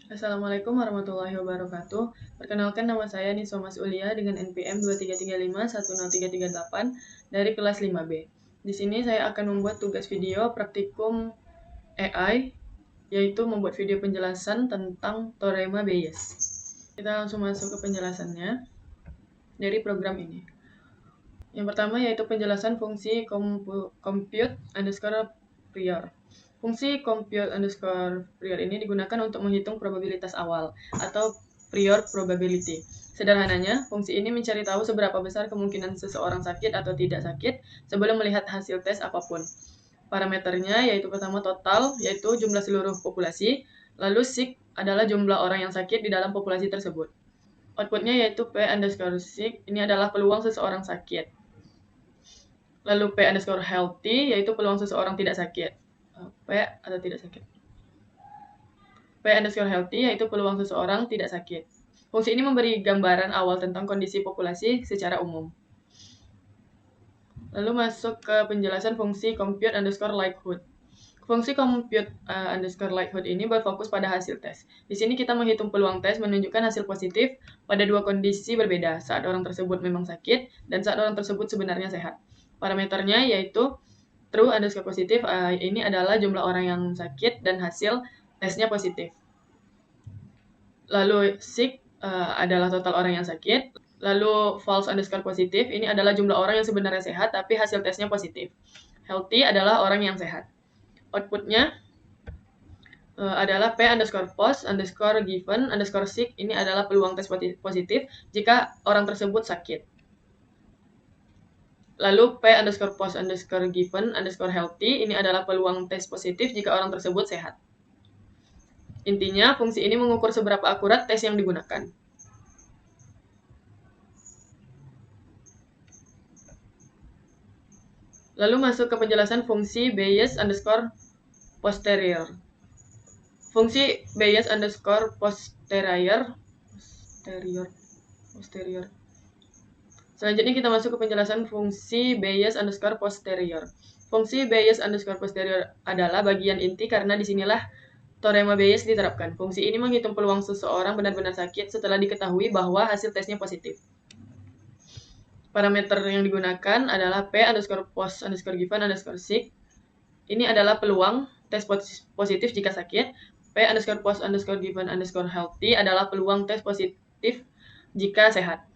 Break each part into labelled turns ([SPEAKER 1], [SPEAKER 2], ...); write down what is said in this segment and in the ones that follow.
[SPEAKER 1] Assalamualaikum warahmatullahi wabarakatuh. Perkenalkan, nama saya Nisomas Ulia dengan NPM 23351038 dari kelas 5B. Di sini saya akan membuat tugas video praktikum AI, yaitu membuat video penjelasan tentang Teorema Bayes. Kita langsung masuk ke penjelasannya dari program ini. Yang pertama yaitu penjelasan fungsi compute underscore prior. Fungsi compute underscore prior ini digunakan untuk menghitung probabilitas awal atau prior probability. Sederhananya, fungsi ini mencari tahu seberapa besar kemungkinan seseorang sakit atau tidak sakit sebelum melihat hasil tes apapun. Parameternya yaitu pertama total, yaitu jumlah seluruh populasi, lalu sick adalah jumlah orang yang sakit di dalam populasi tersebut. Outputnya yaitu P underscore sick, ini adalah peluang seseorang sakit. Lalu P underscore healthy, yaitu peluang seseorang tidak sakit. P atau tidak sakit. P underscore healthy, yaitu peluang seseorang tidak sakit. Fungsi ini memberi gambaran awal tentang kondisi populasi secara umum. Lalu masuk ke penjelasan fungsi compute underscore likelihood. Fungsi compute underscore likelihood ini berfokus pada hasil tes. Di sini kita menghitung peluang tes menunjukkan hasil positif pada dua kondisi berbeda, saat orang tersebut memang sakit dan saat orang tersebut sebenarnya sehat. Parameternya yaitu true underscore positif, ini adalah jumlah orang yang sakit dan hasil tesnya positif. Lalu sick adalah total orang yang sakit. Lalu false underscore positif, ini adalah jumlah orang yang sebenarnya sehat tapi hasil tesnya positif. Healthy adalah orang yang sehat. Outputnya adalah P underscore post underscore given underscore sick, ini adalah peluang tes positif jika orang tersebut sakit. Lalu P underscore post underscore given underscore healthy, ini adalah peluang tes positif jika orang tersebut sehat. Intinya, fungsi ini mengukur seberapa akurat tes yang digunakan. Lalu masuk ke penjelasan fungsi Bayes underscore posterior. Fungsi Bayes underscore posterior. Selanjutnya kita masuk ke penjelasan fungsi Bayes underscore posterior. Fungsi Bayes underscore posterior adalah bagian inti karena disinilah Teorema Bayes diterapkan. Fungsi ini menghitung peluang seseorang benar-benar sakit setelah diketahui bahwa hasil tesnya positif. Parameter yang digunakan adalah P underscore post underscore given underscore sick. Ini adalah peluang tes positif jika sakit. P underscore post underscore given underscore healthy adalah peluang tes positif jika sehat.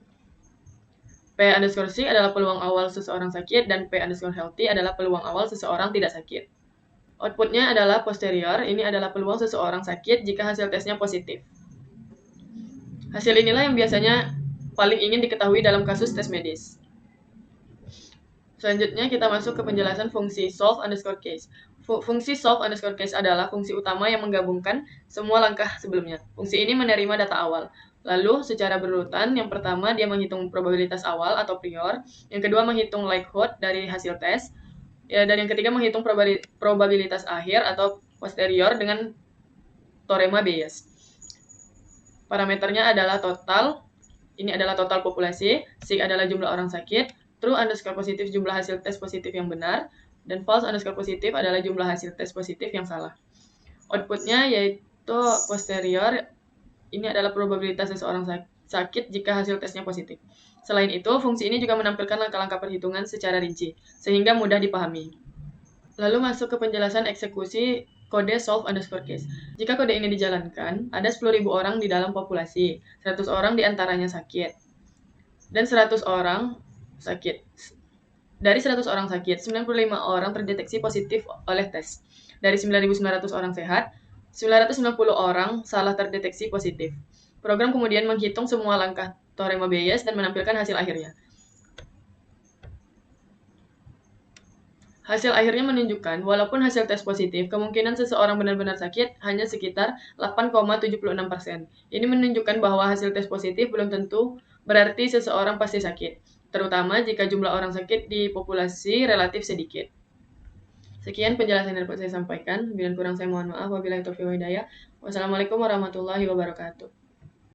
[SPEAKER 1] P underscore sick adalah peluang awal seseorang sakit, dan P underscore healthy adalah peluang awal seseorang tidak sakit. Outputnya adalah posterior, ini adalah peluang seseorang sakit jika hasil tesnya positif. Hasil inilah yang biasanya paling ingin diketahui dalam kasus tes medis. Selanjutnya kita masuk ke penjelasan fungsi solve underscore case. Fungsi solve underscore case adalah fungsi utama yang menggabungkan semua langkah sebelumnya. Fungsi ini menerima data awal. Lalu secara berurutan, yang pertama dia menghitung probabilitas awal atau prior, yang kedua menghitung likelihood dari hasil tes, dan yang ketiga menghitung probabilitas akhir atau posterior dengan Teorema Bayes. Parameternya adalah total, ini adalah total populasi, sick adalah jumlah orang sakit, true underscore positif jumlah hasil tes positif yang benar, dan false underscore positif adalah jumlah hasil tes positif yang salah. Outputnya yaitu posterior, ini adalah probabilitas seseorang sakit jika hasil tesnya positif. Selain itu, fungsi ini juga menampilkan langkah-langkah perhitungan secara rinci, sehingga mudah dipahami. Lalu masuk ke penjelasan eksekusi kode solve underscore case. Jika kode ini dijalankan, ada 10.000 orang di dalam populasi, 100 orang diantaranya sakit, dan 100 orang sakit. Dari 100 orang sakit, 95 orang terdeteksi positif oleh tes. Dari 9.900 orang sehat, 990 orang salah terdeteksi positif. Program kemudian menghitung semua langkah Teorema Bayes dan menampilkan hasil akhirnya. Hasil akhirnya menunjukkan, walaupun hasil tes positif, kemungkinan seseorang benar-benar sakit hanya sekitar 8,76%. Ini menunjukkan bahwa hasil tes positif belum tentu berarti seseorang pasti sakit, terutama jika jumlah orang sakit di populasi relatif sedikit. Sekian penjelasan yang dapat saya sampaikan. Bila kurang saya mohon maaf. Wabillahi taufiq wal hidayah. Wassalamualaikum warahmatullahi wabarakatuh.